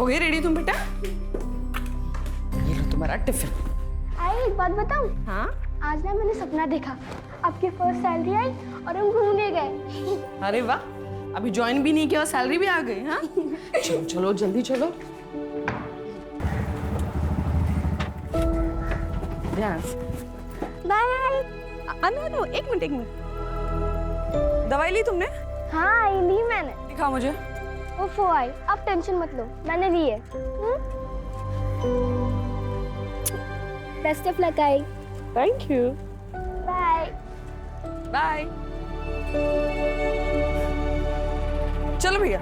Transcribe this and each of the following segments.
गई रेडी तुम बेटा? ये लो तुम्हारा टिफिन। आई एक बात बताऊं? हाँ? आज ना मैंने सपना देखा, आपकी फर्स्ट सैलरी आई और हम घूमने गए। अरे वाह, अभी ज्वाइन भी नहीं किया और सैलरी भी आ गई। हाँ चलो चलो जल्दी चलो। बाय। अनु एक मिनट। दवाई ली तुमने? हाँ ली मैंने। दिखाओ मुझे। वो आई, आप टेंशन मत लो, मैंने ली है। बेस्ट ऑफ लक आई। Thank you. Bye bye. चलो भैया।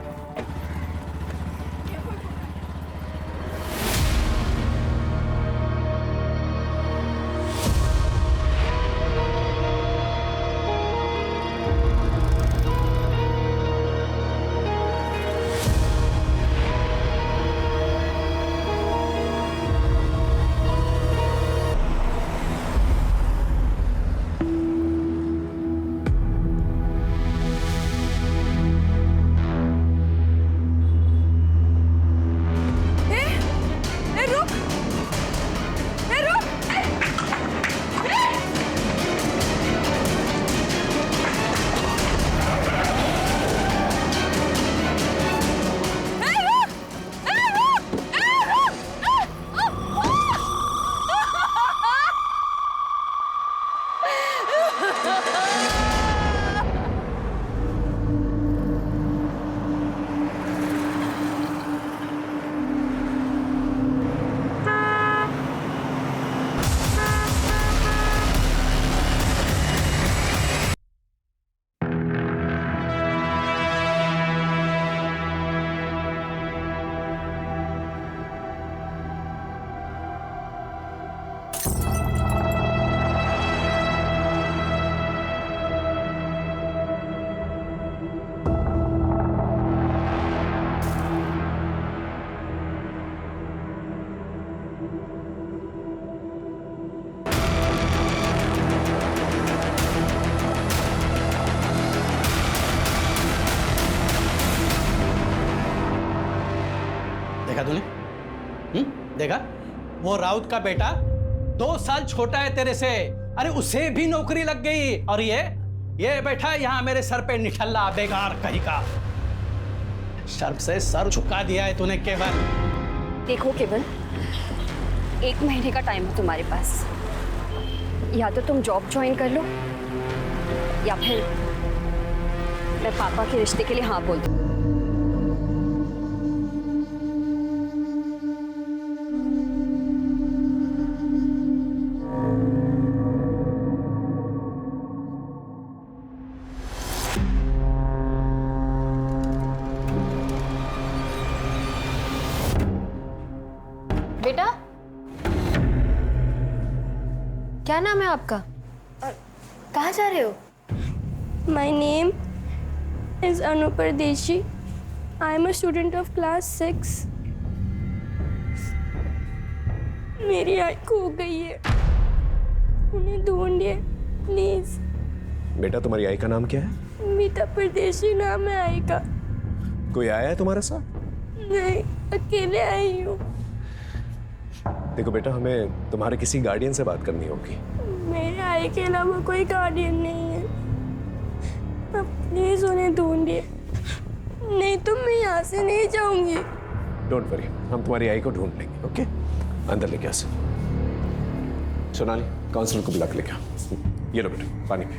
देखा तूने? देखा? वो राउत का बेटा 2 साल छोटा है तेरे से, अरे उसे भी नौकरी लग गई, और ये बैठा यहाँ मेरे सर पे निठल्ला बेकार कहीं का। शर्म से सर झुका दिया है तूने केवल। देखो केवल, 1 महीने का टाइम है तुम्हारे पास, या तो तुम जॉब ज्वाइन कर लो या फिर मैं पापा के रिश्ते के लिए हाँ बोल दूँ। बेटा, क्या नाम है आपका और कहाँ जा रहे हो? My name is Anu Pardeshi. I am a student of class 6. मेरी आई खो गई है, उन्हें ढूंढिए प्लीज। बेटा तुम्हारी आई का नाम क्या है? मीता परदेशी नाम है आई का। कोई आया है तुम्हारे साथ? नहीं, अकेले आई हूँ। देखो बेटा, हमें तुम्हारे किसी गार्डियन से बात करनी होगी। मेरे आई के अलावा कोई गार्डियन नहीं है, अब प्लीज उन्हें ढूंढिए, नहीं तो मैं यहाँ से नहीं जाऊंगी। डोंट वरी, हम तुम्हारी आई को ढूंढ लेंगे। ओके, अंदर लेके आ। सोनाली, काउंसलर को बुला के लेके आओ। ये लो बेटा, पानी पी।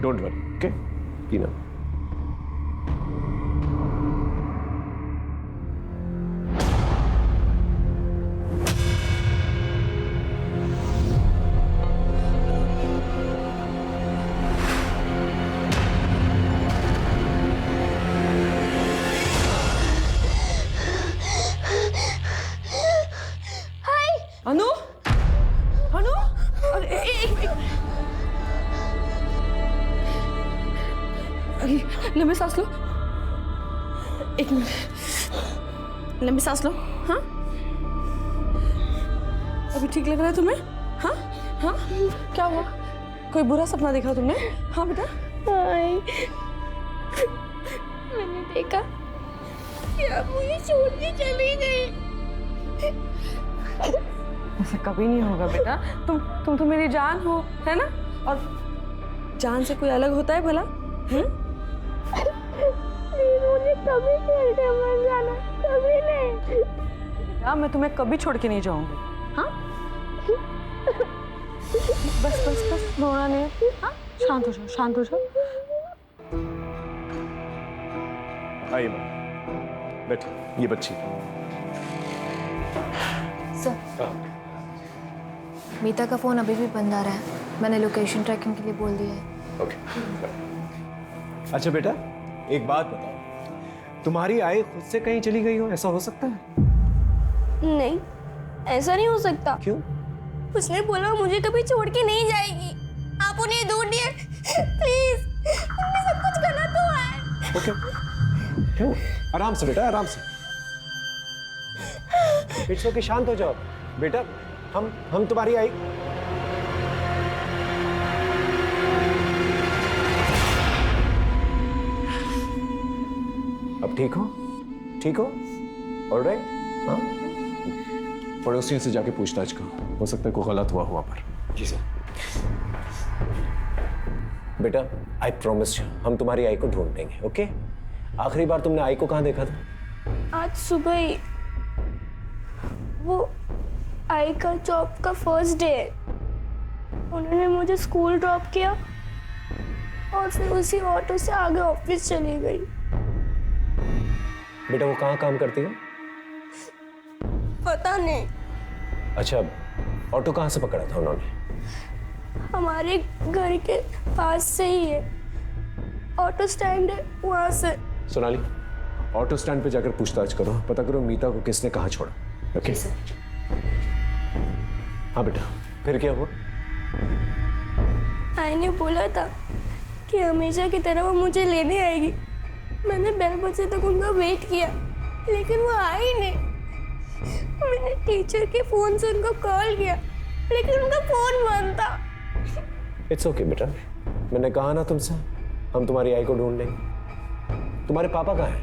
डोंट वरी, ओके, पीना। अनु, अनु, अरे एक लंबी सांस लो, 1 मिनट, लंबी सांस लो। हाँ, अभी ठीक लग रहा है तुम्हें? हाँ हाँ, क्या हुआ? कोई बुरा सपना देखा तुमने? हाँ बेटा। हाय, मैंने देखा कि आप मुझे छोड़ के चली गई। ऐसा कभी नहीं होगा बेटा, तुम तो मेरी जान हो, है ना? और जान से कोई अलग होता है भला? मुझे कभी छोड़ के मत जाना, कभी नहीं। बेटा मैं तुम्हें कभी छोड़ के नहीं जाऊंगी। हाँ बस बस बस रोना नहीं है। हाँ शांत हो जाओ, शांत हो जाओ। आइए मैम, बैठिए। ये बच्ची सर, मीता का फोन अभी भी बंद आ रहा है। मैंने लोकेशन ट्रैकिंग के लिए बोल दिया है। ओके। अच्छा बेटा, एक बात बताओ, तुम्हारी आई खुद से कहीं चली गई हो, ऐसा हो सकता है? नहीं, ऐसा नहीं हो सकता। क्यों? उसने बोला मुझे कभी छोड़ के नहीं जाएगी। आप उन्हें ढूंढिए प्लीज, उनमें सब कुछ गलत हुआ है। ओके, क्यों? आराम से बेटा, आराम से। इट्स ओके, शांत हो जाओ बेटा। हम तुम्हारी आई अब ठीक हो? ठीक हो? ऑलराइट? हाँ? पड़ोसियों से जाके पूछताछ करो, हो सकता है कोई गलत हुआ पर। जी सर। बेटा, आई प्रॉमिस यू, हम तुम्हारी आई को ढूंढ लेंगे। ओके? आखिरी बार तुमने आई को कहाँ देखा था? आज सुबह ही। वो आई का जॉब का फर्स्ट डे है। उन्होंने मुझे स्कूल ड्रॉप किया और फिर उसी ऑटो से आगे ऑफिस चली गई। बेटा वो कहाँ काम करती है? पता नहीं। अच्छा, ऑटो कहाँ से पकड़ा था उन्होंने? हमारे घर के पास से ही है, ऑटो स्टैंड है वहां से। सोनाली, ऑटो स्टैंड पे जाकर पूछताछ करो, पता करो मीता को किसने कहाँ छोड़ा। ओके? हाँ बेटा, फिर क्या हुआ? आई ने बोला था कि हमेशा की तरह वो मुझे लेने आएगी। मैंने बेल बजे तक उनका वेट किया, लेकिन वो आई नहीं। मैंने टीचर के फोन से उनको कॉल किया, लेकिन उनका फोन बंद था। इट्स ओके बेटा, मैंने कहा ना तुमसे, हम तुम्हारी आई को ढूंढ लेंगे। तुम्हारे पापा कहाँ हैं?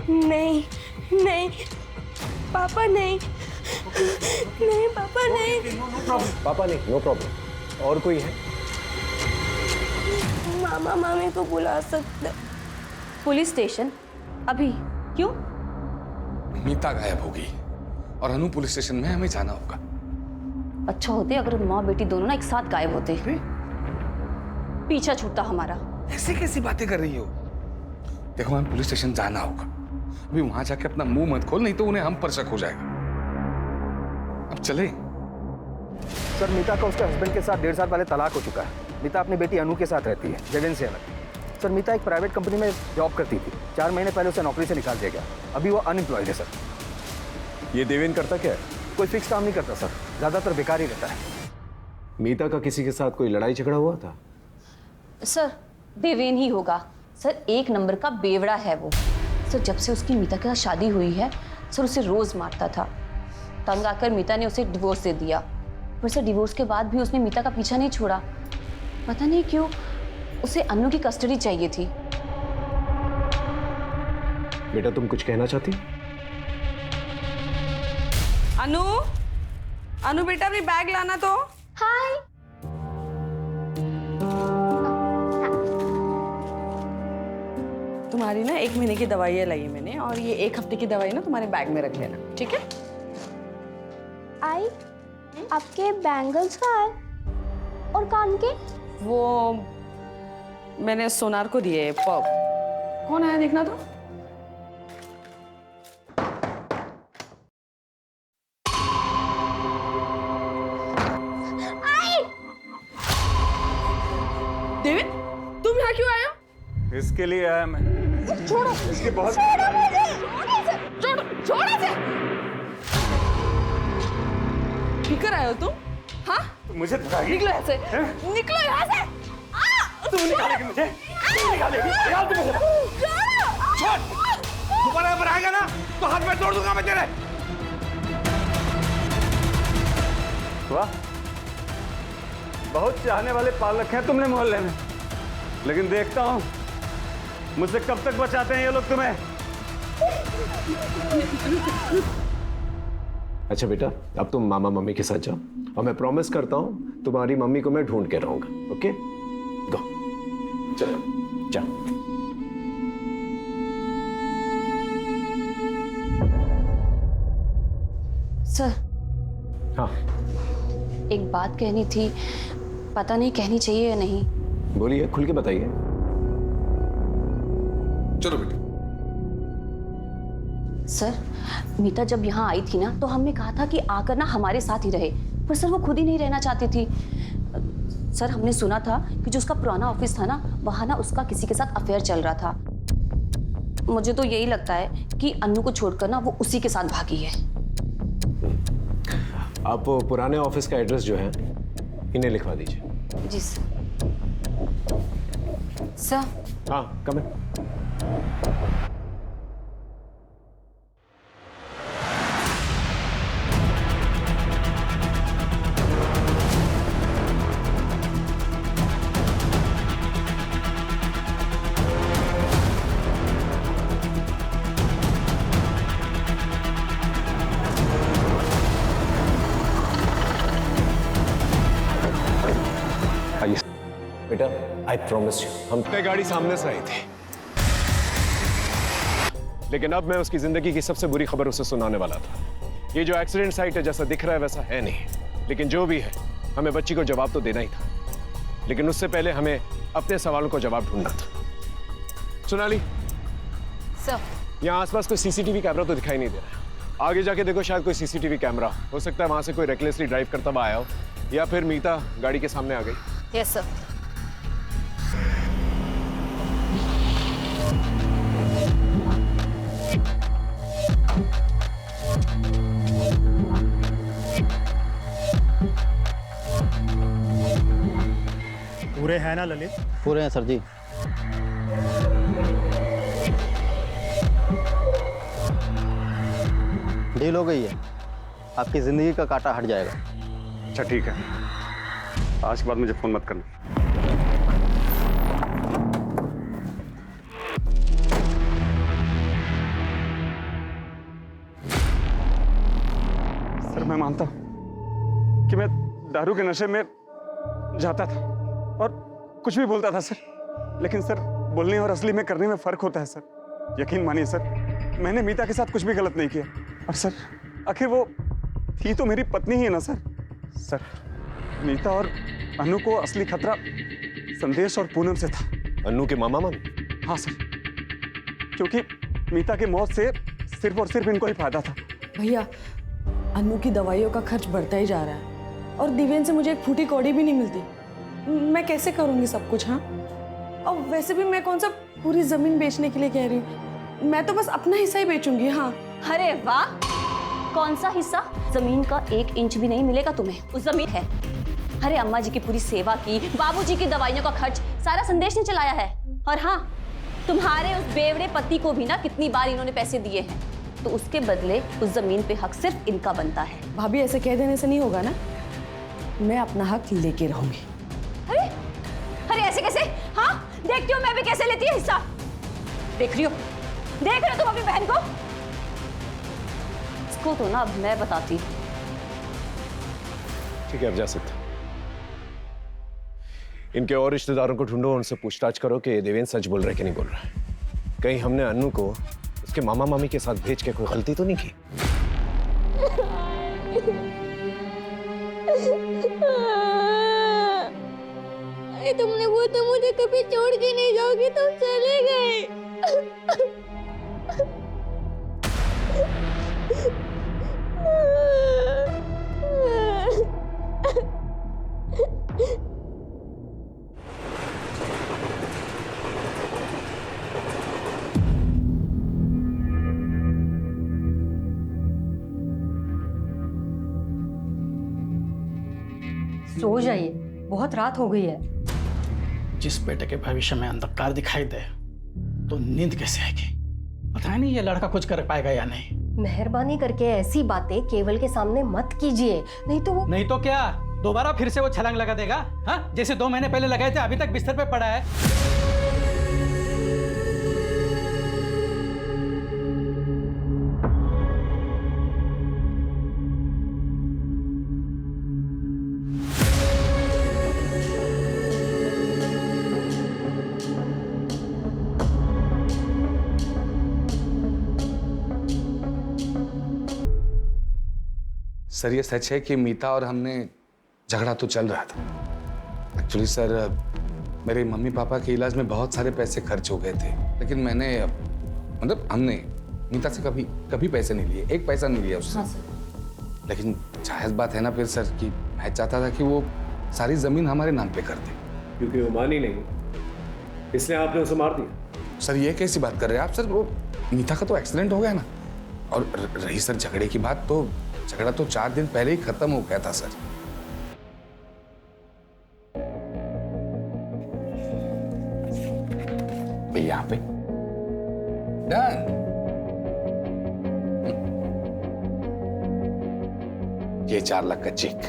नहीं नहीं पापा नहीं, नहीं पापा नहीं। पापा नहीं, नो प्रॉब्लम। और कोई है? मामा मामी को बुला सकते। Police station? अभी? क्यों? मीता गायब होगी और अनु पुलिस स्टेशन में हमें जाना होगा। अच्छा होते अगर माँ बेटी दोनों ना एक साथ गायब होते, पीछा छूटता हमारा। ऐसे कैसी बातें कर रही हो? देखो हमें पुलिस स्टेशन जाना होगा। अभी वहां जाके अपना मुंह मत खोल, नहीं तो उन्हें हम पर शक हो जाएगा। अब चले। सर, मीता का उसके हस्बैंड के साथ 1.5 साल पहले तलाक हो चुका है। मीता अपनी बेटी अनु के साथ रहती है, जगन से अलग। सर, मीता एक प्राइवेट कंपनी में जॉब करती थी। 4 महीने पहले उसे नौकरी से निकाल दिया गया। अभी वो अनएम्प्लॉयड है सर। ये देवेन करता क्या है? कोई फिक्स काम नहीं करता सर, ज़्यादातर बेकार ही रहता है। मीता का किसी के साथ कोई लड़ाई झगड़ा हुआ था? सर, देवेन ही होगा। सर, 1 नंबर का बेवड़ा है वो। सर, जब से उसकी मीता के साथ शादी हुई है, सर उसे रोज मारता था। तंग आकर मीता ने उसे डिवोर्स दे दिया। पर सर, डिवोर्स के बाद भी उसने मीता का पीछा नहीं छोड़ा। पता नहीं क्यों उसे अनु की कस्टडी चाहिए थी। बेटा तुम कुछ कहना चाहती? अनु, अनु बेटा अपनी बैग लाना तो। हाय। तुम्हारी ना 1 महीने की दवाइयाँ लाई है मैंने, और ये 1 हफ्ते की दवाई ना तुम्हारे बैग में रख लेना, ठीक है? आई, आपके बैंगल्स कहाँ है और कान के? वो मैंने सोनार को दिए। कौन आया देखना तो। डेविड, तुम यहाँ क्यों आए हो? इसके लिए आया मैं। छोड़ो, इसके बहुत छोड़ो, छोड़ो से। फिकर आए हो तुम? हाँ? मुझे धराएगी? निकलो यहाँ से, निकलो यहाँ से। तुम निकालेगी मुझे? तुम निकालेगी? निकाल तुम मुझे। छोड़! दोबारा अगर आएगा ना तो हाथ में तोड़ दूंगा मैं तेरे। वाह, बहुत चाहने वाले पाल रखे हैं तुमने मोहल्ले में, लेकिन देखता हूं मुझसे कब तक बचाते हैं ये लोग तुम्हें। अच्छा बेटा, अब तुम मामा मम्मी के साथ जाओ और मैं प्रॉमिस करता हूँ तुम्हारी मम्मी को मैं ढूंढ के रहूंगा। ओके, गो, चलो जाओ। सर, हाँ एक बात कहनी थी, पता नहीं कहनी चाहिए या नहीं। बोलिए, खुल के बताइए। चलो बेटा। सर, मीता जब यहाँ आई थी ना तो हमने कहा था कि आकर ना हमारे साथ ही रहे, पर सर वो खुद ही नहीं रहना चाहती थी। सर, हमने सुना था कि जो उसका पुराना ऑफिस था ना, वहाँ ना उसका किसी के साथ अफेयर चल रहा था। मुझे तो यही लगता है कि अन्नू को छोड़कर ना वो उसी के साथ भागी है। आप पुराने ऑफिस का एड्रेस जो है इन्हें लिखवा दीजिए। जी सर। सर, हाँ, कम इन। बेटा, आई प्रॉमिस यू, हम तय गाड़ी सामने से आई थी, लेकिन अब मैं उसकी जिंदगी की सबसे बुरी खबर उसे सुनाने वाला था। ये जो एक्सीडेंट साइट है जैसा दिख रहा है वैसा है नहीं, लेकिन जो भी है हमें बच्ची को जवाब तो देना ही था, लेकिन उससे पहले हमें अपने सवालों को जवाब ढूंढना था। सोनाली सर, यहाँ आसपास कोई सीसीटीवी कैमरा तो दिखाई नहीं दे रहा है। आगे जाके देखो, शायद कोई सीसीटीवी कैमरा हो सकता है, वहां से कोई रेकलेसली ड्राइव करता हुआ आया हो, या फिर मीता गाड़ी के सामने आ गई। Yes sir. पूरे हैं ना ललित? पूरे हैं सर जी। डील हो गई है, आपकी जिंदगी का कांटा हट जाएगा। अच्छा ठीक है, आज के बाद मुझे फोन मत करना। सर, मैं मानता हूं कि मैं दारू के नशे में जाता था और कुछ भी बोलता था सर, लेकिन सर बोलने और असली में करने में फर्क होता है सर। यकीन मानिए सर, मैंने मीता के साथ कुछ भी गलत नहीं किया, और सर आखिर वो थी तो मेरी पत्नी ही है ना सर। सर, मीता और अनु को असली खतरा संदेश और पूनम से था। अन्नू के मामा मामी? हाँ सर, क्योंकि मीता की मौत से सिर्फ और सिर्फ इनको ही फायदा था। भैया, अन्नू की दवाइयों का खर्च बढ़ता ही जा रहा है और दिव्यन से मुझे एक फूटी कौड़ी भी नहीं मिलती। मैं कैसे करूंगी सब कुछ? हाँ, और वैसे भी मैं कौन सा पूरी जमीन बेचने के लिए कह रही हूँ, मैं तो बस अपना हिस्सा ही बेचूंगी। हाँ। अरे वाह, कौन सा हिस्सा? जमीन का 1 इंच भी नहीं मिलेगा तुम्हें, उस जमीन है। अरे अम्मा जी की पूरी सेवा की, बाबूजी की दवाइयों का खर्च, सारा संदेश ने चलाया है। और हाँ, तुम्हारे उस बेवड़े पति को भी ना कितनी बार इन्होंने पैसे दिए हैं, तो उसके बदले उस जमीन पे हक सिर्फ इनका बनता है। भाभी, ऐसे कह देने से नहीं होगा ना, मैं अपना हक लेके रहूंगी। अरे अरे ऐसे कैसे? हाँ, देखती हो मैं भी कैसे लेती है हिस्सा। देख रही हो तुम अपनी बहन को? इसको तो ना अब मैं बताती। ठीक है, अब जा सकते। इनके और रिश्तेदारों को ढूंढो, उनसे पूछताछ करो कि देवेंद्र सच बोल रहा है कि नहीं बोल रहा है। कहीं हमने अन्नू को उसके मामा मामी के साथ भेज के कोई गलती तो नहीं की? तुमने वो तो मुझे कभी छोड़ के नहीं जाओगी, तुम चले गए। सो जाइए, बहुत रात हो गई है। जिस बेटे के भविष्य में अंधकार दिखाई दे तो नींद कैसे आएगी? पता नहीं ये लड़का कुछ कर पाएगा या नहीं। मेहरबानी करके ऐसी बातें केवल के सामने मत कीजिए, नहीं तो वो। नहीं तो क्या, दोबारा फिर से वो छलांग लगा देगा? हाँ, जैसे 2 महीने पहले लगाए थे, अभी तक बिस्तर पे पड़ा है। सर ये सच है कि मीता और हमने झगड़ा तो चल रहा था। एक्चुअली सर मेरे मम्मी पापा के इलाज में बहुत सारे पैसे खर्च हो गए थे, लेकिन मैंने मतलब हमने मीता से कभी पैसे नहीं लिए, एक पैसा नहीं लिया उससे। लेकिन जायज बात है ना फिर सर कि मैं चाहता था कि वो सारी जमीन हमारे नाम पे कर दे। क्योंकि वो मानी नहीं इसलिए आपने उसे मार दिया। सर ये कैसी बात कर रहे हैं आप? सर वो मीता का तो एक्सीडेंट हो गया ना, और रही सर झगड़े की बात, तो झगड़ा तो 4 दिन पहले ही खत्म हो गया था सर। यहाँ पे डन। ये 4 लाख का चेक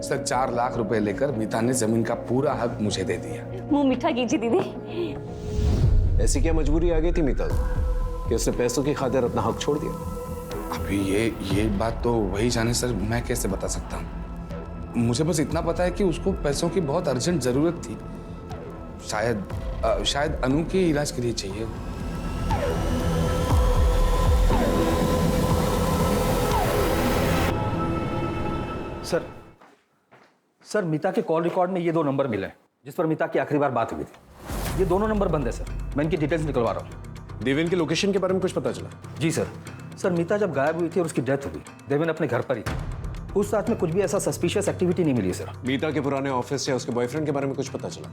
सर, 4 लाख रुपए लेकर मीता ने जमीन का पूरा हक मुझे दे दिया। मुंह मीठा कीजिए दीदी। ऐसी क्या मजबूरी आ गई थी मीता कि उसने पैसों की खातिर अपना हक छोड़ दिया? अभी ये बात तो वही जाने सर, मैं कैसे बता सकता हूँ। मुझे बस इतना पता है कि उसको पैसों की बहुत अर्जेंट जरूरत थी, शायद अनु के इलाज के लिए चाहिए। सर मीता के कॉल रिकॉर्ड में ये 2 नंबर मिले हैं जिस पर मीता की आखिरी बार बात हुई थी। ये दोनों नंबर बंद है सर, मैं इनकी डिटेल्स निकलवा रहा हूँ। देवेन की लोकेशन के बारे में कुछ पता चला? जी सर मीता जब गायब हुई थी और उसकी डेथ हुई, देवेन अपने घर पर ही था। उस साथ में कुछ भी ऐसा सस्पिशियस एक्टिविटी नहीं मिली सर। मीता के पुराने ऑफिस या उसके बॉयफ्रेंड के बारे में कुछ पता चला?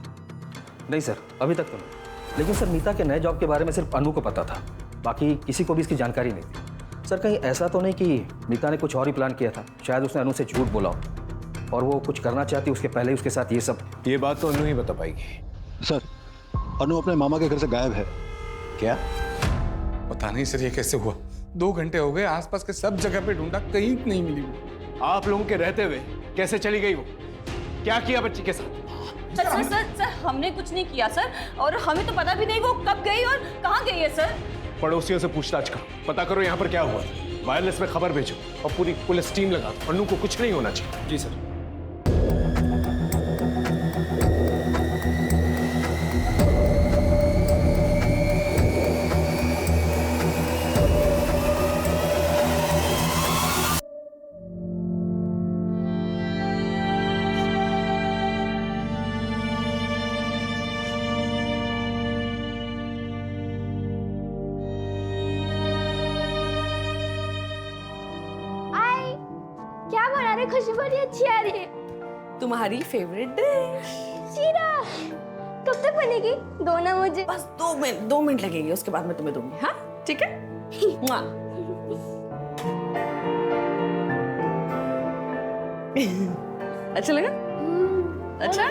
नहीं सर, अभी तक तो नहीं। लेकिन सर मीता के नए जॉब के बारे में सिर्फ अनु को पता था, बाकी किसी को भी इसकी जानकारी नहीं थी। सर कहीं ऐसा तो नहीं कि मीता ने कुछ और ही प्लान किया था? शायद उसने अनु से झूठ बोला हो और वो कुछ करना चाहती उसके पहले ही उसके साथ ये सब। ये बात तो अनु ही बता पाएगी। सर अनु अपने मामा के घर से गायब है। क्या? पता नहीं सर ये कैसे हुआ। 2 घंटे हो गए, आसपास के सब जगह पे ढूंढा, कहीं नहीं मिली वो। आप लोगों के रहते हुए कैसे चली गई वो? क्या किया बच्ची के साथ? सर हमने कुछ नहीं किया सर, और हमें तो पता भी नहीं वो कब गई और कहाँ गई है सर। पड़ोसियों से पूछताछ करो, पता करो यहाँ पर क्या हुआ। वायरलेस में खबर भेजो और पूरी पुलिस टीम लगा दो। अनु को कुछ नहीं होना चाहिए। जी सर। क्या बना रहे? खुशबू बड़ी अच्छी आ रही है। तुम्हारी फेवरेट डिश। शीरा कब तक बनेगी? दो ना मुझे। बस 2 मिनट लगेंगे, उसके बाद मैं तुम्हें दूंगी। हाँ ठीक है। मुआ। अच्छा लगा? अच्छा।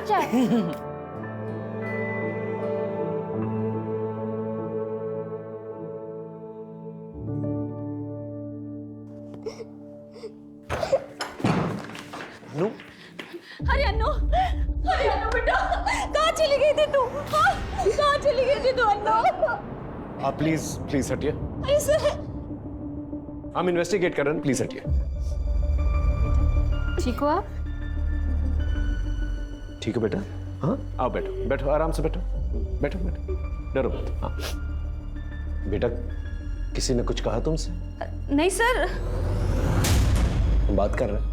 अरे अन्नू बेटा, कहाँ चली गई थी तू? हाँ? कहाँ चली गई थी तू अन्नू? आप प्लीज हटिए। अरे सर, हम इन्वेस्टिगेट कर रहे हैं, प्लीज हटिए। ठीक हो आप? ठीक है बेटा। हाँ आओ बैठो, बैठो आराम से बैठो, बैठो बैठो, डरो मत। हाँ बेटा, किसी ने कुछ कहा तुमसे? नहीं सर। हम बात कर रहे हैं,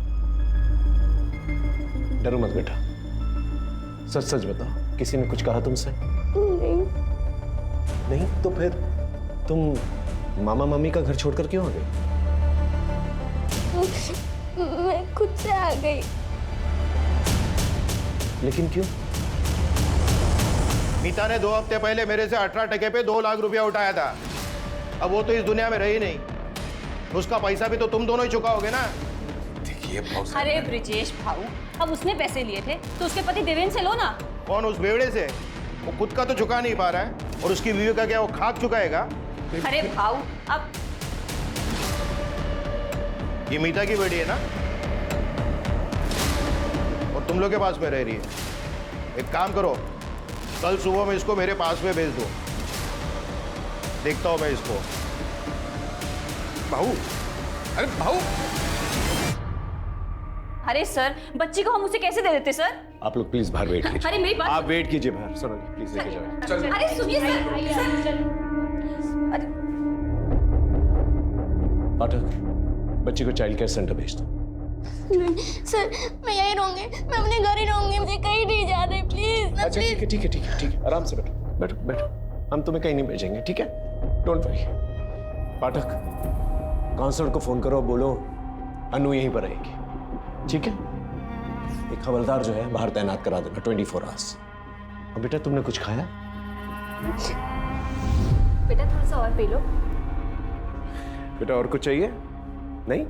डरो मत बेटा। सच सच बताओ, किसी ने कुछ कहा तुमसे? नहीं तो फिर तुम मामा मम्मी का घर छोड़कर क्यों आ गई? मैं खुद से आ गई। लेकिन क्यों? मीता ने 2 हफ्ते पहले मेरे से 18 टके पे 2 लाख रुपया उठाया था। अब वो तो इस दुनिया में रही नहीं, उसका पैसा भी तो तुम दोनों ही चुकाओगे ना। देखिए अरे ब्रिजेश भाऊ, अब उसने पैसे लिए थे तो उसके पति देवेन से लो ना। कौन? उस बेवड़े से? वो खुद का तो चुका नहीं पा रहा है, और उसकी बीवी का क्या वो खाक चुकाएगा? अरे भाऊ, अब ये मीता की बेटी है ना, और तुम लोग के पास में रह रही है। एक काम करो, कल सुबह में इसको मेरे पास में भेज दो, देखता हूं मैं इसको। भाऊ, अरे भाऊ। अरे सर, बच्ची को हम उसे कैसे दे देते सर? आप लोग प्लीज बाहर वेट कीजिए। अरे मेरी बात, आप वेट कीजिए बाहर। सुनो प्लीज लेके जाओ। अरे सुनिए सर। अरे पाठक, बच्ची को चाइल्ड केयर सेंटर भेज दो। नहीं सर, मैं यहीं रहूंगी, मैं अपने घर ही रहूंगी, मुझे कहीं नहीं जाना प्लीज। अच्छा ठीक है ठीक है ठीक है ठीक है, आराम से बैठो बैठो बैठो, हम तुम्हें कहीं नहीं भेजेंगे, ठीक है? Don't worry. पाठक, काउंसलर को फोन करो, बोलो अनु यहीं पर रहेगी, ठीक है? एक हवलदार जो है बाहर तैनात करा देना 24 आवर्स। और बेटा तुमने कुछ खाया? बेटा थोड़ा सा और पी लो। बेटा और कुछ चाहिए? नहीं?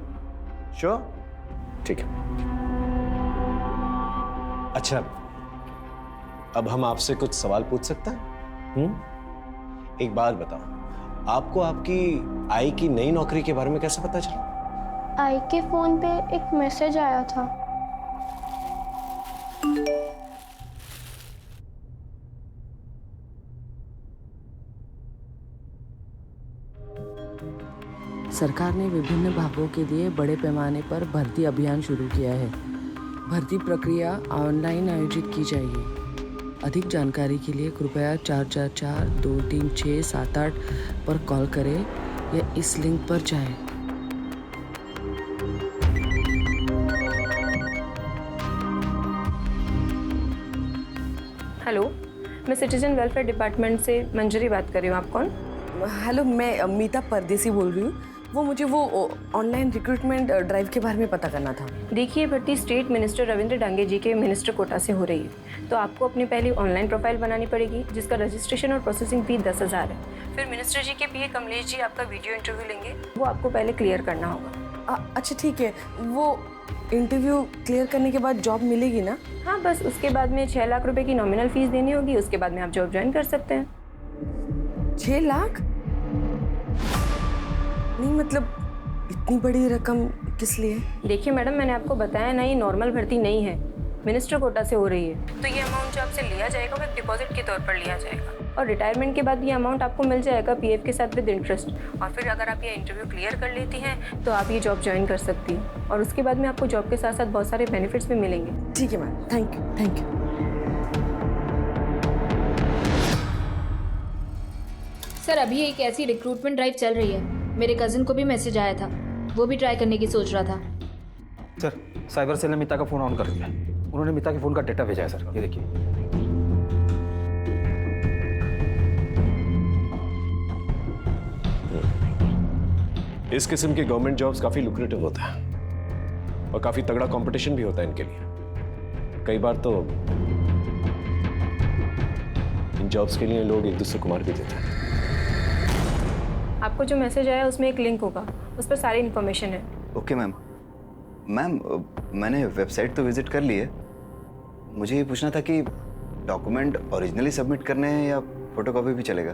श्योर? ठीक है। अच्छा, अब हम आपसे कुछ सवाल पूछ सकते हैं? एक बात बताओ, आपको आपकी आई की नई नौकरी के बारे में कैसे पता चला? आई के फोन पे एक मैसेज आया था। सरकार ने विभिन्न भागों के लिए बड़े पैमाने पर भर्ती अभियान शुरू किया है। भर्ती प्रक्रिया ऑनलाइन आयोजित की जाएगी। अधिक जानकारी के लिए कृपया 444-236-78 पर कॉल करें या इस लिंक पर जाएं। हेलो, मैं सिटीजन वेलफेयर डिपार्टमेंट से मंजरी बात कर रही हूँ। आप कौन? हेलो, मैं मीता परदेसी बोल रही हूँ। वो मुझे वो ऑनलाइन रिक्रूटमेंट ड्राइव के बारे में पता करना था। देखिए, भर्ती स्टेट मिनिस्टर रविंद्र डांगे जी के मिनिस्टर कोटा से हो रही है, तो आपको अपनी पहली ऑनलाइन प्रोफाइल बनानी पड़ेगी, जिसका रजिस्ट्रेशन और प्रोसेसिंग फी 10,000 है। फिर मिनिस्टर जी के पीए कमलेश जी आपका वीडियो इंटरव्यू लेंगे, वो आपको पहले क्लियर करना होगा। अच्छा ठीक है, वो इंटरव्यू क्लियर करने के बाद जॉब मिलेगी ना? हाँ, बस उसके बाद में 6 लाख रुपए की नॉमिनल फीस देनी होगी। उसके बाद में आप जॉब ज्वाइन कर सकते हैं। 6 लाख? नहीं, मतलब इतनी बड़ी रकम किस लिए? देखिए मैडम, मैंने आपको बताया ना, ये नॉर्मल भर्ती नहीं है, मिनिस्टर कोटा से हो रही है। तो ये अमाउंट जो आपसे लिया जाएगा वो एक डिपॉजिट के तौर पर लिया जाएगा, और रिटायरमेंट के बाद ये अमाउंट आपको मिल जाएगा पीएफ के साथ विद इंटरेस्ट। और फिर अगर आप ये इंटरव्यू क्लियर कर लेती हैं तो आप ये जॉब ज्वाइन कर सकती हैं, और उसके बाद में आपको जॉब के साथ साथ बहुत सारे बेनिफिट्स भी मिलेंगे। ठीक है ma'am, thank you thank you. Sir, अभी एक ऐसी रिक्रूटमेंट ड्राइव चल रही है, मेरे कजिन को भी मैसेज आया था, वो भी ट्राई करने की सोच रहा था। सर, साइबर सेल ने मीता का फ़ोन ऑन कर दिया। उन्होंने मीता के फ़ोन का डेटा भेजा है सर, ये देखिए। इस किस्म के गवर्नमेंट जॉब्स काफी लुक्रेटिव होता है और काफी तगड़ा कंपटीशन भी होता है इनके लिए। कई बार तो इन जॉब्स के लिए लोग एक दूसरे को मार भी देते हैं। आपको जो मैसेज आया उसमें एक लिंक होगा, उस पर सारी इन्फॉर्मेशन है। Okay ma'am. मैम, मैंने वेबसाइट तो विजिट कर ली है। मुझे ये पूछना था कि डॉक्यूमेंट ओरिजिनली सबमिट करने हैं या फोटोकॉपी भी चलेगा?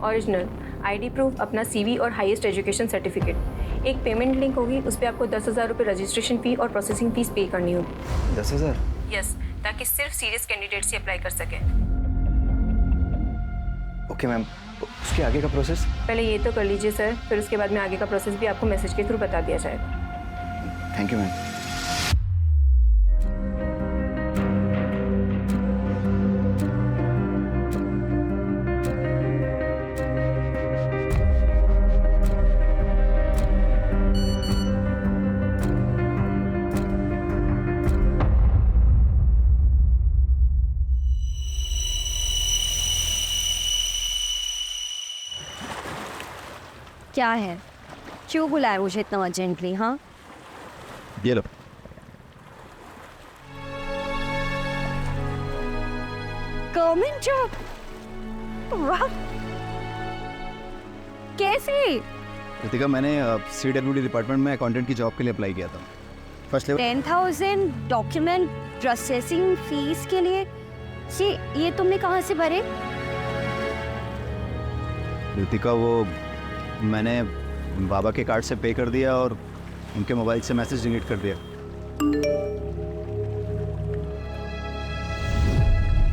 ओरिजिनल आईडी प्रूफ, अपना सीवी और हाईएस्ट एजुकेशन सर्टिफिकेट। एक पेमेंट लिंक होगी, उस पर आपको 10,000 रुपये रजिस्ट्रेशन फी और प्रोसेसिंग फीस पे करनी होगी। 10,000? यस, ताकि सिर्फ सीरियस कैंडिडेट्स ही अप्लाई कर सकें। ओके मैम, उसके आगे का प्रोसेस? पहले ये तो कर लीजिए सर, फिर उसके बाद में आगे का प्रोसेस भी आपको मैसेज के थ्रू बता दिया जाएगा। Thank you ma'am. क्या है, क्यों बुलाया मुझे इतना अर्जेंटली? हाँ, ये लो। Government job? वाह, कैसे? रितिका, मैंने CWD डिपार्टमेंट में अकाउंटेंट की जॉब के लिए अप्लाई किया था। First level 10,000 document processing fees के लिए? ये तुमने कहाँ से भरे? रितिका, वो मैंने बाबा के कार्ड से पे कर दिया और उनके मोबाइल से मैसेज डिलीट कर दिया।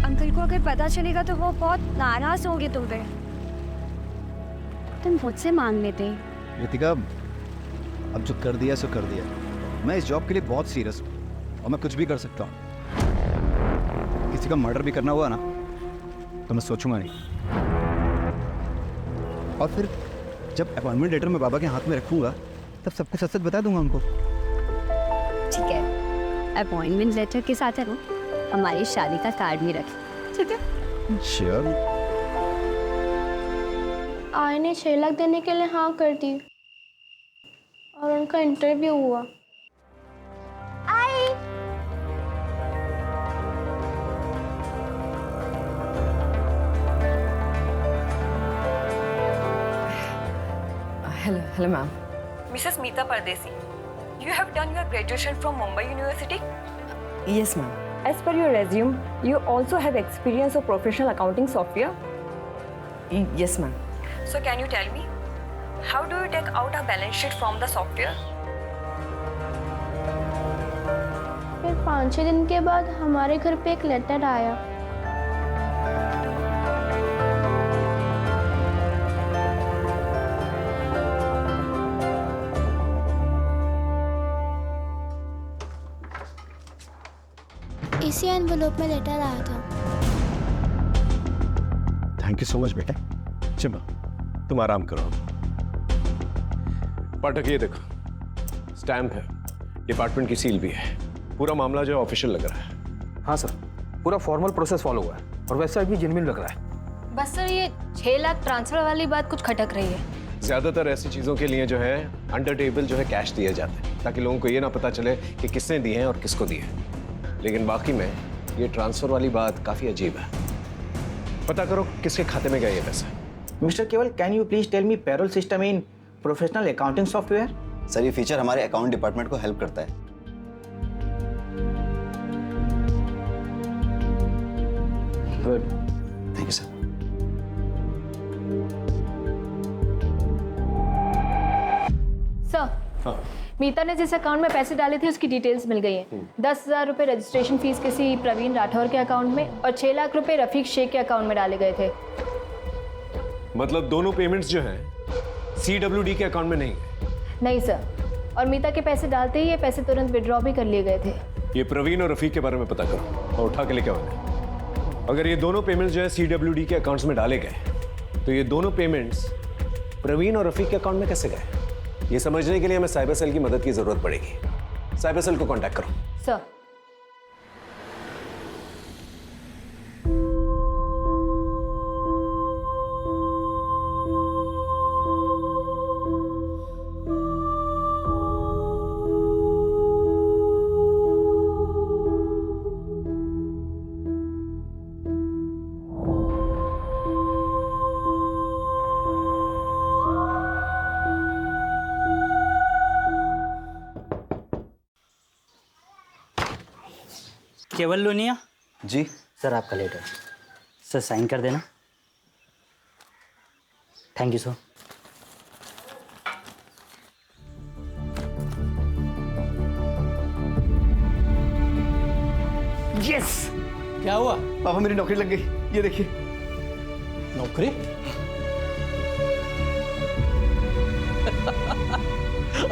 अंकल को अगर पता चलेगा तो वो बहुत नाराज होंगे तुम पे। तुम मुझसे मांग लेते। रितिका, अब जो कर दिया सो कर दिया। मैं इस जॉब के लिए बहुत सीरियस हूँ और मैं कुछ भी कर सकता हूँ। किसी का मर्डर भी करना हुआ ना तो मैं सोचूंगा नहीं। और फिर जब अपॉइंटमेंट लेटर मैं बाबा के हाथ में रखूंगा तब सब कुछ सच सच बता दूंगा उनको। ठीक है, अपॉइंटमेंट लेटर के साथ है ना हमारी शादी का कार्ड भी रखें, ठीक है? श्योर। आय ने 6 लाख देने के लिए हाँ कर दी और उनका इंटरव्यू हुआ। Hello ma'am. Mrs. Meeta Pardesi, you have done your graduation from Mumbai University? Yes ma'am. As per your resume, you also have experience of professional accounting software. Yes ma'am. So can you tell me, how do you take out a balance sheet from the software? फिर 5-6 दिन के बाद हमारे घर पे एक letter आया। इसी एनवेलोप में लेटर आया था। थैंक यू सो मच बेटा। चिम्मा तुम आराम करो। पाठक ये देखो, स्टैम्प है, डिपार्टमेंट की सील भी है, पूरा मामला जो है ऑफिशियल लग रहा है। हाँ सर, पूरा फॉर्मल प्रोसेस फॉलो हुआ है और वेबसाइट भी जेन्युइन लग रहा है। बस सर ये 6 लाख ट्रांसफर वाली बात कुछ खटक रही है। ज्यादातर ऐसी चीजों के लिए जो है अंडर टेबल जो है कैश दिए जाते हैं ताकि लोगों को ये ना पता चले कि किसने दिए हैं और किसको दिए हैं। लेकिन बाकी में ये ट्रांसफर वाली बात काफी अजीब है। पता करो किसके खाते में गए ये पैसे। Mister Keval, can you please tell me payroll system in professional accounting software? Sir ये फीचर हमारे अकाउंट डिपार्टमेंट को हेल्प करता है। Good, thank you sir. Sir, Meeta ने जिस अकाउंट में पैसे डाले थे उसकी डिटेल्स मिल गई हैं। 10,000 रुपये रजिस्ट्रेशन फीस किसी प्रवीण राठौर के अकाउंट में और 6 लाख रुपए रफीक शेख के अकाउंट में डाले गए थे। मतलब दोनों पेमेंट्स जो हैं CWD के अकाउंट में नहीं है? नहीं सर, और मीता के पैसे डालते ही ये पैसे तुरंत विड्रॉ भी कर लिए गए थे। ये प्रवीण और रफीक के बारे में पता करो और उठा के लेके आओ। अगर ये दोनों पेमेंट्स जो है CWD के अकाउंट्स में डाले गए तो ये दोनों पेमेंट्स प्रवीण और रफीक के अकाउंट में कैसे गए? ये समझने के लिए हमें साइबर सेल की मदद की जरूरत पड़ेगी। साइबर सेल को कांटेक्ट करो। सर। केवल लोनिया जी सर, आपका लेटर। सर साइन कर देना। Thank you sir. यस। क्या हुआ? पापा मेरी नौकरी लग गई, ये देखिए। नौकरी?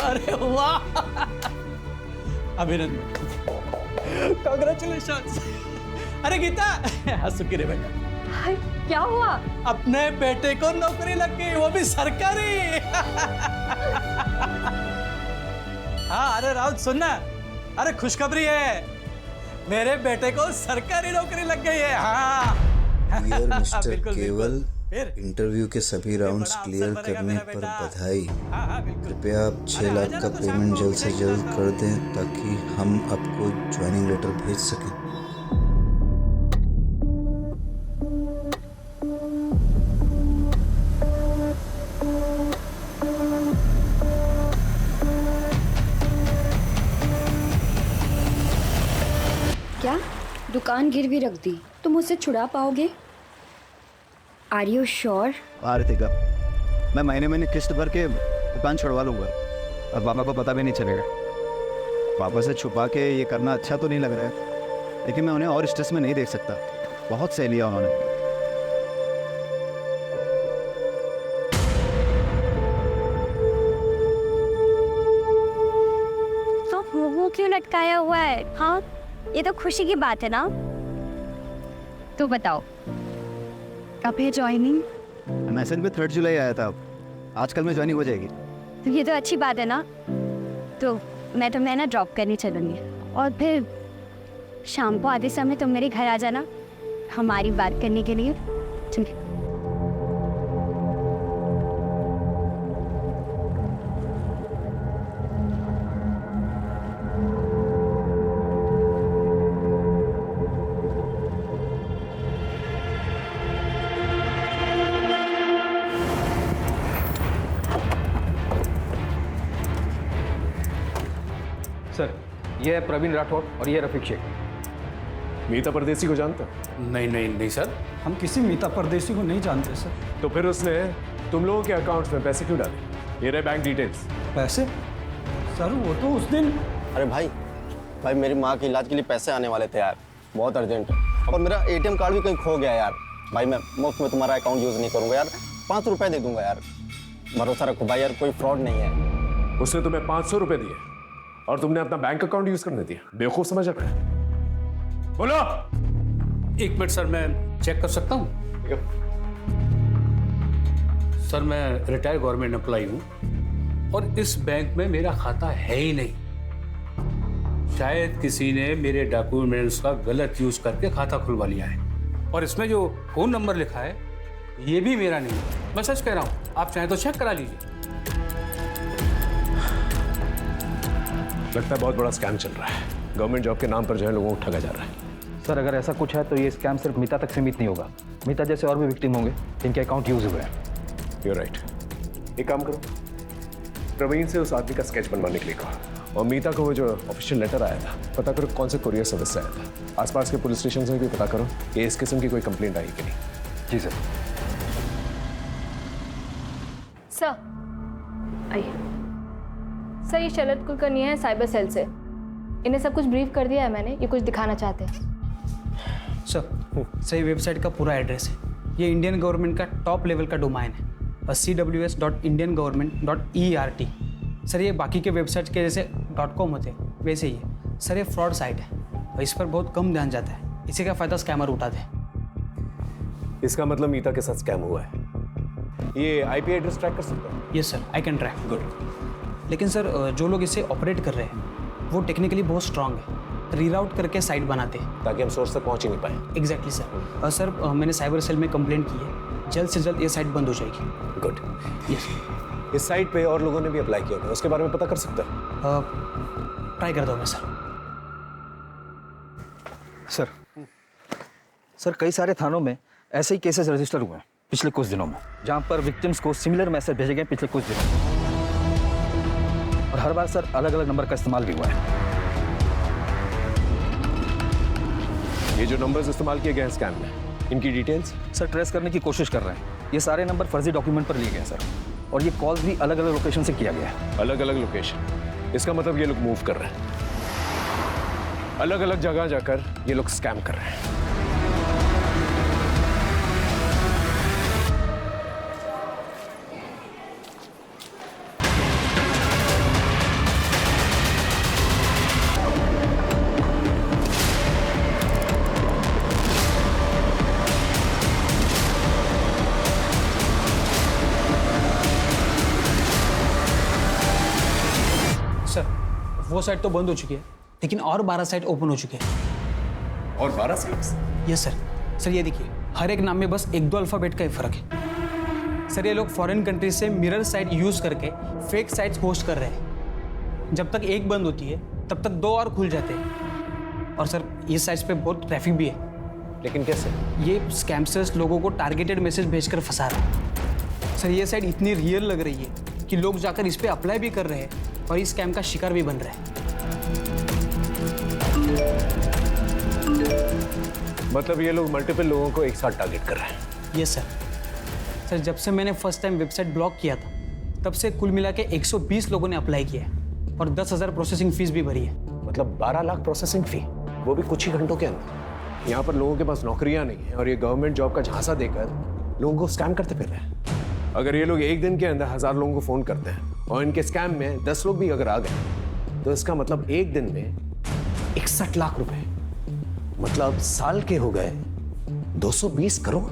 अरे वाह, अभिनंदन, कांग्रेचुलेशंस। अरे गीता, सुखी रे बेटा। क्या हुआ? अपने बेटे को नौकरी लग गई, वो भी सरकारी। हाँ, अरे राउत सुनना, अरे खुशखबरी है, मेरे बेटे को सरकारी नौकरी लग गई है। हाँ डियर मिस्टर केवल, इंटरव्यू के सभी राउंड्स क्लियर करने पर बधाई। कृपया आप 6 लाख का पेमेंट जल्द से जल्द कर दें ताकि हम आपको ज्वाइनिंग लेटर भेज सकें। क्या दुकान गिरवी रख दी? तुम मुझसे छुड़ा पाओगे? Are you sure? आरतिका, मैं महीने किस्त भर के दुकान छुड़वा लूंगा। अब पापा को पता भी नहीं चलेगा। पापा से छुपा के ये करना अच्छा तो नहीं लग रहा है, लेकिन मैं उन्हें और स्ट्रेस में नहीं देख सकता। बहुत सह लिया उन्होंने। तो मुंह क्यों लटकाया हुआ है? हाँ, ये तो खुशी की बात है ना। तो बताओ कब है ज्वाइनिंग? मैसेज में 3 जुलाई आया था, आजकल में ज्वाइनिंग हो जाएगी। तो ये तो अच्छी बात है ना। तो मैं तुम्हें ना ड्रॉप करने चलूँगी और फिर शाम को आधे समय तुम मेरे घर आ जाना हमारी बात करने के लिए। ठीक है। सर, ये है प्रवीण राठौर और ये रफीक शेख। मीता परदेसी को जानते हो? नहीं सर, हम किसी मीता परदेसी को नहीं जानते सर। तो फिर उसने तुम लोगों के अकाउंट्स में पैसे क्यों डाले? ये रहे बैंक डिटेल्स। पैसे? सर वो तो उस दिन। अरे भाई मेरी माँ के इलाज के लिए पैसे आने वाले थे यार, बहुत अर्जेंट। और मेरा ATM कार्ड भी कहीं खो गया यार। भाई मैं मुफ्त में तुम्हारा अकाउंट यूज़ नहीं करूँगा यार, 5 रुपये दे दूंगा यार, भरोसा रखो भाई यार, कोई फ्रॉड नहीं है। उसने तुम्हें 500 रुपये दिए और तुमने अपना बैंक अकाउंट यूज करने दिया? बेवकूफ समझ रहा है? बोलो। 1 मिनट सर, मैं चेक कर सकता हूँ? सर मैं रिटायर्ड गवर्नमेंट एम्प्लॉय हूँ और इस बैंक में मेरा खाता है ही नहीं। शायद किसी ने मेरे डॉक्यूमेंट्स का गलत यूज करके खाता खुलवा लिया है और इसमें जो फोन नंबर लिखा है ये भी मेरा नहीं है। मैं सच कह रहा हूँ, आप चाहें तो चेक करा लीजिए। लगता है बहुत बड़ा स्कैम चल रहा है। गवर्नमेंट जॉब के नाम पर जो है लोगों को ठगा जा रहा है। सर अगर ऐसा कुछ है तो ये स्कैम सिर्फ मीता तक सीमित नहीं होगा। मीता जैसे और भी विक्टिम होंगे जिनके अकाउंट यूज हुए हैं। You're right. एक काम करो, प्रवीण से उस आदमी का स्केच बनवाने के लिए कहो और मीता को वो जो ऑफिशियल लेटर आया था पता करो कौन से कुरियर सर्विस से आया था। आसपास के पुलिस स्टेशन से भी पता करो कि इस किस्म की कोई कंप्लेंट आई कि नहीं। जी सर। सर आइए। सर ये शरद कुलकर्णी है साइबर सेल से, इन्हें सब कुछ ब्रीफ कर दिया है मैंने, ये कुछ दिखाना चाहते हैं। सर ये वेबसाइट का पूरा एड्रेस है। ये इंडियन गवर्नमेंट का टॉप लेवल का डोमाइन है, cws.indiangovernment.ert। सर ये बाकी के वेबसाइट के जैसे .com होते हैं वैसे ही है। सर ये फ्रॉड साइट है और इस पर बहुत कम ध्यान जाता है, इसी का फ़ायदा स्कैमर उठाते हैं। इसका मतलब मीता के साथ स्कैम हुआ है। ये IP एड्रेस ट्रैक कर सकते हो? Yes sir, I can track. Good. लेकिन सर जो लोग इसे ऑपरेट कर रहे हैं वो टेक्निकली बहुत स्ट्रांग है, रीराउट करके साइट बनाते हैं ताकि हम सोर्स तक पहुंच ही नहीं पाए। Exactly sir. सर मैंने साइबर सेल में कंप्लेंट की है, जल्द से जल्द ये साइट बंद हो जाएगी। गुड। यस। इस साइट पे और लोगों ने भी अप्लाई किया होगा, उसके बारे में पता कर सकते हैं? ट्राई करता हूँ मैं सर। सर कई सारे थानों में ऐसे ही केसेस रजिस्टर हुए हैं पिछले कुछ दिनों में, जहाँ पर विक्टिम्स को सिमिलर मैसेज भेजे गए पिछले कुछ दिनों में, और हर बार सर अलग अलग नंबर का इस्तेमाल भी हुआ है। ये जो नंबर्स इस्तेमाल किए गए हैं स्कैम में, इनकी डिटेल्स सर ट्रेस करने की कोशिश कर रहे हैं। ये सारे नंबर फर्जी डॉक्यूमेंट पर लिए गए हैं सर, और ये कॉल भी अलग अलग लोकेशन से किया गया है। अलग अलग लोकेशन? इसका मतलब ये लोग मूव कर रहे हैं, अलग अलग जगह जाकर ये लोग स्कैम कर रहे हैं। वो साइट तो बंद हो चुकी है, लेकिन और 12 साइट ओपन हो चुके हैं। और 12 साइट्स? Yes sir. सर ये देखिए, हर एक नाम में बस 1-2 अल्फाबेट का ही फर्क है। सर ये लोग फॉरेन कंट्री से मिरर साइट यूज करके फेक साइट्स होस्ट कर रहे हैं। जब तक एक बंद होती है तब तक 2 और खुल जाते हैं। और सर ये साइट्स पे बहुत ट्रैफिक भी है। लेकिन कैसे? ये स्कैमर्स लोगों को टारगेटेड मैसेज भेजकर फंसा रहे हैं। सर ये साइट इतनी रियल लग रही है कि लोग जाकर इस पर अप्लाई भी कर रहे हैं और इस स्कैम का शिकार भी बन रहे हैं। मतलब ये लोग मल्टीपल लोगों को एक साथ टारगेट कर रहे हैं? Yes sir. सर जब से मैंने फर्स्ट टाइम वेबसाइट ब्लॉक किया था तब से कुल मिला के 120 लोगों ने अप्लाई किया है और 10,000 प्रोसेसिंग फीस भी भरी है। मतलब 12 लाख प्रोसेसिंग फी, वो भी कुछ ही घंटों के अंदर। यहाँ पर लोगों के पास नौकरियां नहीं है और ये गवर्नमेंट जॉब का झांसा देकर लोगों को स्कैम करते फिर रहे हैं। अगर ये लोग एक दिन के अंदर 1000 लोगों को फोन करते हैं और इनके स्कैम में 10 लोग भी अगर आ गए तो इसका मतलब एक दिन में 61 लाख रुपए, मतलब साल के हो गए 220 करोड़।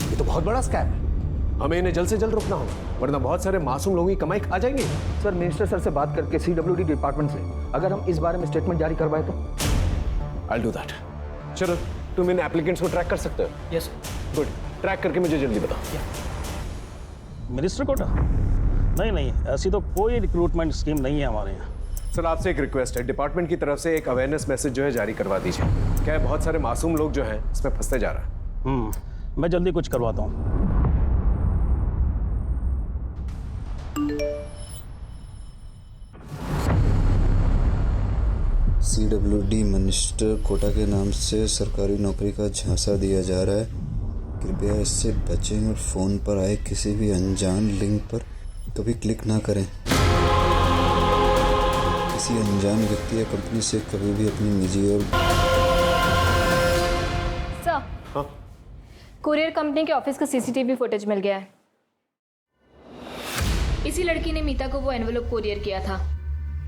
ये तो बहुत बड़ा स्कैम है। हमें इन्हें जल्द से जल्द रोकना होगा, वरना बहुत सारे मासूम लोगों की कमाई खा जाएंगे। सर मिनिस्टर सर से बात करके CWD डिपार्टमेंट से अगर हम इस बारे में स्टेटमेंट जारी करवाए तो I'll do that. चलो, तुम इन एप्लीकेंट्स को ट्रैक कर सकते हो? यस गुड, ट्रैक करके मुझे जल्दी बताओ। मिनिस्टर कोटा? नहीं, ऐसी तो कोई रिक्रूटमेंट स्कीम नहीं है हमारे यहाँ। सर, आपसे एक रिक्वेस्ट है, डिपार्टमेंट की तरफ से एक अवेयरनेस मैसेज जो है जारी करवा दीजिए। क्या है, बहुत सारे मासूम लोग जो हैं इसमें फंसते जा रहा है। मैं जल्दी कुछ करवाता हूँ। CWD मिनिस्टर कोटा के नाम से सरकारी नौकरी का झांसा दिया जा रहा है। कृपया इससे बचें और फ़ोन पर आए किसी भी अनजान लिंक पर कभी क्लिक ना करें। किसी अनजान व्यक्ति या कंपनी से कभी भी अपनी निजी और सर, कुरियर कंपनी के ऑफिस का CCTV फुटेज मिल गया है। इसी लड़की ने मीता को वो एनवेलप कुरियर किया था।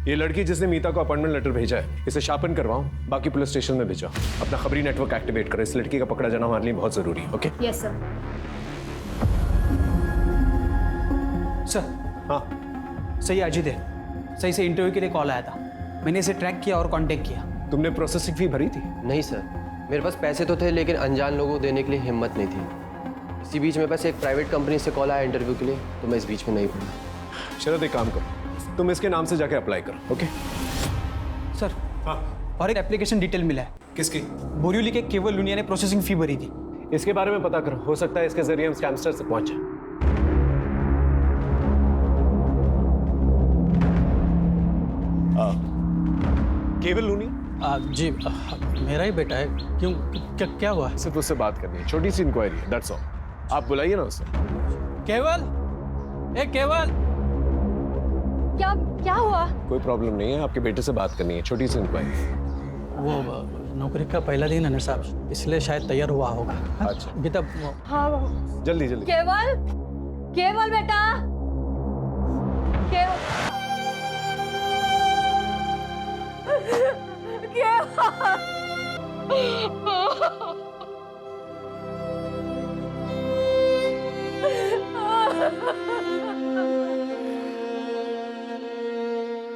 ये लड़की जिसने मीता को अपॉइंटमेंट लेटर भेजा है, इसे शार्पन करवाओ, बाकी पुलिस स्टेशन में भेजो। अपना खबरी नेटवर्क एक्टिवेट करो। इस लड़की का पकड़ा जाना हमारे लिए बहुत जरूरी है। ओके? Yes sir. सर, हाँ सही अजीत है, सही से इंटरव्यू के लिए कॉल आया था। मैंने इसे ट्रैक किया और कांटेक्ट किया। तुमने प्रोसेसिंग फी भरी थी? नहीं सर, मेरे पास पैसे तो थे लेकिन अनजान लोगों को देने के लिए हिम्मत नहीं थी। इसी बीच में बस एक प्राइवेट कंपनी से कॉल आया इंटरव्यू के लिए, तो मैं इस बीच में नहीं पड़ा। शरद, एक काम करो, तुम इसके नाम से जाके अप्लाई करो। Okay sir? हाँ। और एक एप्लीकेशन डिटेल मिला है। किसकी? बोरिवली के केवल लुनिया ने प्रोसेसिंग फी भरी थी। इसके बारे में पता करो, हो सकता है इसके जरिए हम स्कैमस्टर से पहुंचे। केवल लूनी? जी, मेरा ही बेटा है। क्यों, क्या हुआ? सिर्फ उससे बात करनी है, छोटी सी इंक्वायरी है, दैट्स ऑल। आप बुलाइए ना उसे। केवल, ए केवल, क्या हुआ? कोई प्रॉब्लम नहीं है, आपके बेटे से बात करनी है, छोटी सी इंक्वायरी। वो नौकरी का पहला दिन है ना साहब, इसलिए शायद तैयार हुआ होगा। अच्छा बेटा। हाँ जल्दी। केवल बेटा,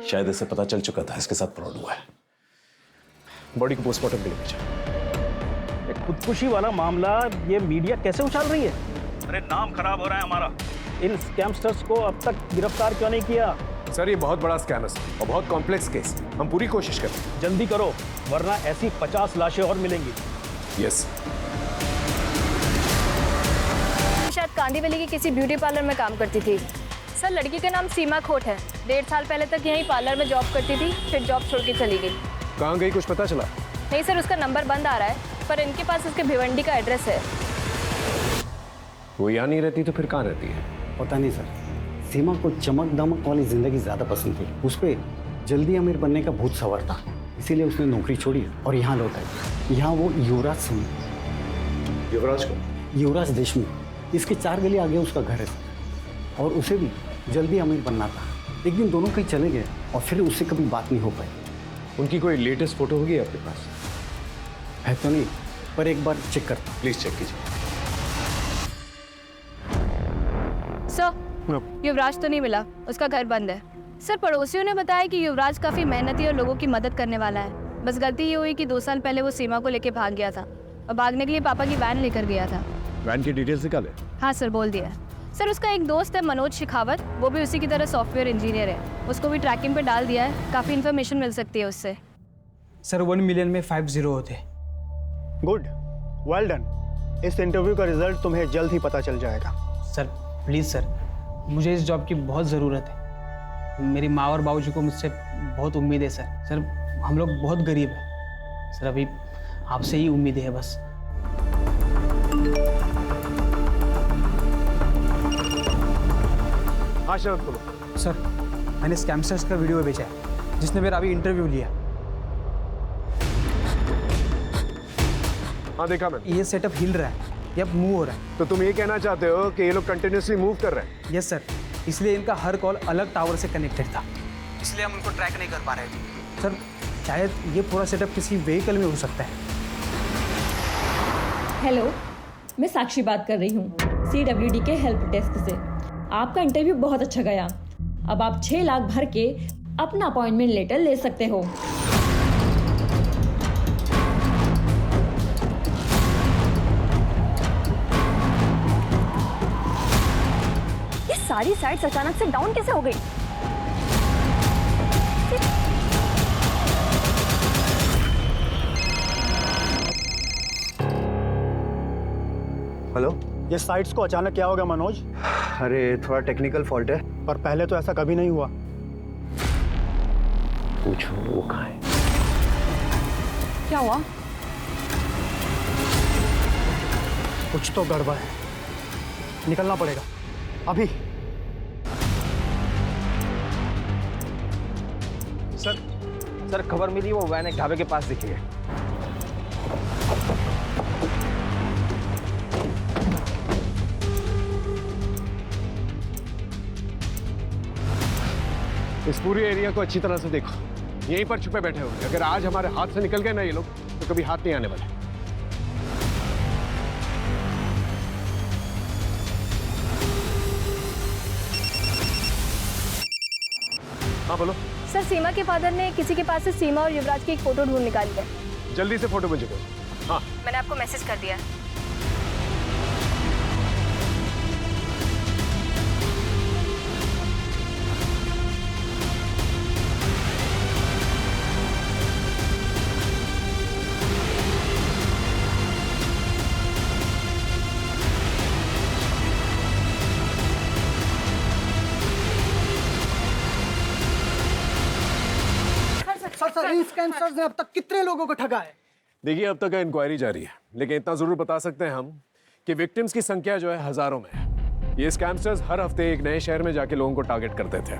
शायद इसे पता चल चुका था इसके साथ फ्रॉड हुआ है। बॉडी को पोस्टमार्टम के लिए भेजा। खुदकुशी वाला मामला ये मीडिया कैसे उछाल रही है? अरे नाम खराब हो रहा है हमारा। इन स्कैमस्टर्स को अब तक गिरफ्तार क्यों नहीं किया? सर, ये बहुत बड़ा स्कैम है और बहुत कॉम्प्लेक्स केस। हम पूरी कोशिश करते हैं। जल्दी करो, वरना ऐसी 50 लाशें और मिलेंगी। यस। शायद कांदीवली की किसी ब्यूटी पार्लर में काम करती थी। सर, लड़की का नाम सीमा खोट है। 1.5 साल पहले तक यहीं पार्लर में जॉब करती थी, फिर जॉब छोड़ के चली गई। कहाँ गई, कुछ पता चला? नहीं सर, उसका नंबर बंद आ रहा है, पर इनके पास उसके भिवंडी का एड्रेस है। वो यहाँ नहीं रहती तो फिर कहाँ रहती है? पता नहीं सर, सीमा को चमक दमक वाली जिंदगी ज़्यादा पसंद थी। उस पर जल्दी अमीर बनने का भूत सवार था, इसीलिए उसने नौकरी छोड़ी और यहाँ लौट आई। यहाँ वो युवराज सिंह। युवराज को? युवराज देशमुख। इसके 4 गली आगे उसका घर है और उसे भी जल्दी अमीर बनना था। एक दिन दोनों कहीं चले गए और फिर उससे कभी बात नहीं हो पाई। उनकी कोई लेटेस्ट फोटो होगी आपके पास? है तो नहीं, पर एक बार चेक करता। प्लीज चेक कीजिए। सर, युवराज तो नहीं मिला, उसका घर बंद है। सर, पड़ोसियों ने बताया कि युवराज काफ़ी मेहनती और लोगों की मदद करने वाला है। बस गलती ये हुई कि 2 साल पहले वो सीमा को लेके भाग गया था और भागने के लिए पापा की वैन लेकर गया था। वैन की डिटेल्स निकाले? हाँ सर, बोल दिया। सर, उसका एक दोस्त है मनोज शेखावत, वो भी उसी की तरह सॉफ्टवेयर इंजीनियर है। उसको भी ट्रैकिंग पे डाल दिया है, काफ़ी इन्फॉर्मेशन मिल सकती है उससे। सर, 1 मिलियन में 50 होते। Good, well done. इस इंटरव्यू का रिजल्ट तुम्हें जल्द ही पता चल जाएगा। सर प्लीज़ सर, मुझे इस जॉब की बहुत ज़रूरत है। मेरी माँ और बाबूजी को मुझसे बहुत उम्मीद है सर। सर, हम लोग बहुत गरीब हैं सर, अभी आपसे ही उम्मीद है बस। हाँ शरद, बोलो। सर, मैंने स्कैमस्टर्स का वीडियो भेजा है जिसने मेरा अभी इंटरव्यू लिया। हाँ देखा मैंने। ये सेटअप हिल रहा है, ये अब मूव हो रहा है। तो तुम ये कहना चाहते हो कि ये लोग कंटिन्यूसली मूव कर रहे हैं? यस सर, इसलिए इनका हर कॉल अलग टावर से कनेक्टेड था, इसलिए हम उनको ट्रैक नहीं कर पा रहे थे। सर, शायद ये पूरा सेटअप किसी व्हीकल में हो सकता है। हेलो, मैं साक्षी बात कर रही हूँ CWD के हेल्प डेस्क से। आपका इंटरव्यू बहुत अच्छा गया। अब आप 6 लाख भर के अपना अपॉइंटमेंट लेटर ले सकते हो। सारी साइट्स अचानक से डाउन कैसे हो गई? हेलो, ये साइट्स को अचानक क्या हो गया मनोज? अरे थोड़ा टेक्निकल फॉल्ट है। पर पहले तो ऐसा कभी नहीं हुआ। पूछो वो कहाँ है? क्या हुआ? कुछ तो गड़बड़ है, निकलना पड़ेगा अभी। सर खबर मिली, वो वैन एक ढाबे के पास दिखी है। इस पूरे एरिया को अच्छी तरह से देखो, यहीं पर छुपे बैठे होंगे। अगर आज हमारे हाथ से निकल गए ना ये लोग, तो कभी हाथ नहीं आने वाले। हाँ बोलो। सर सीमा के फादर ने किसी के पास से सीमा और युवराज की एक फोटो ढूंढ निकाली है। जल्दी से फोटो मुझे दो। हाँ मैंने आपको मैसेज कर दिया। सर इन स्कैमर्स ने अब तक कितने लोगों को ठगा है? देखिए, अब तक इंक्वायरी जारी है, लेकिन इतना जरूर बता सकते हैं हम कि विक्टिम्स की संख्या जो है हजारों में है। ये स्कैमस्टर्स हर हफ्ते एक नए शहर में जाके लोगों को टारगेट करते थे।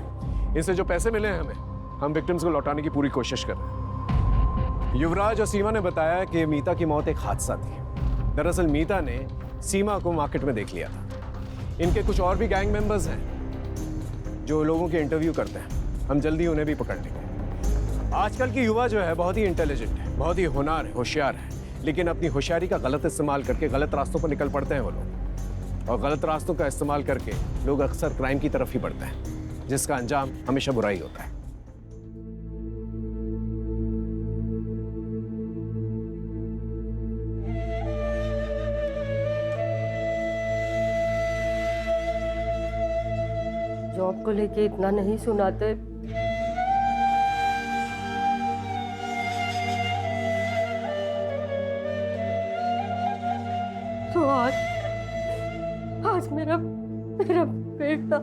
इनसे जो पैसे मिले हैं हमें, हम विक्टिम्स को लौटाने की पूरी कोशिश कर रहे हैं। युवराज और सीमा ने बताया कि मीता की मौत एक हादसा थी। दरअसल मीता ने सीमा को मार्केट में देख लिया था। इनके कुछ और भी गैंग मेंबर्स हैं जो लोगों के इंटरव्यू करते हैं। हम जल्दी उन्हें भी पकड़ लेंगे। आजकल की युवा जो है बहुत ही इंटेलिजेंट है, बहुत ही होनहार है, होशियार है, लेकिन अपनी होशियारी का गलत इस्तेमाल करके गलत रास्तों पर निकल पड़ते हैं वो लोग। और गलत रास्तों का इस्तेमाल करके लोग अक्सर क्राइम की तरफ ही बढ़ते हैं, जिसका अंजाम हमेशा बुरा ही होता है। जॉब को लेके इतना नहीं सुनाते। तो आज मेरा बेटा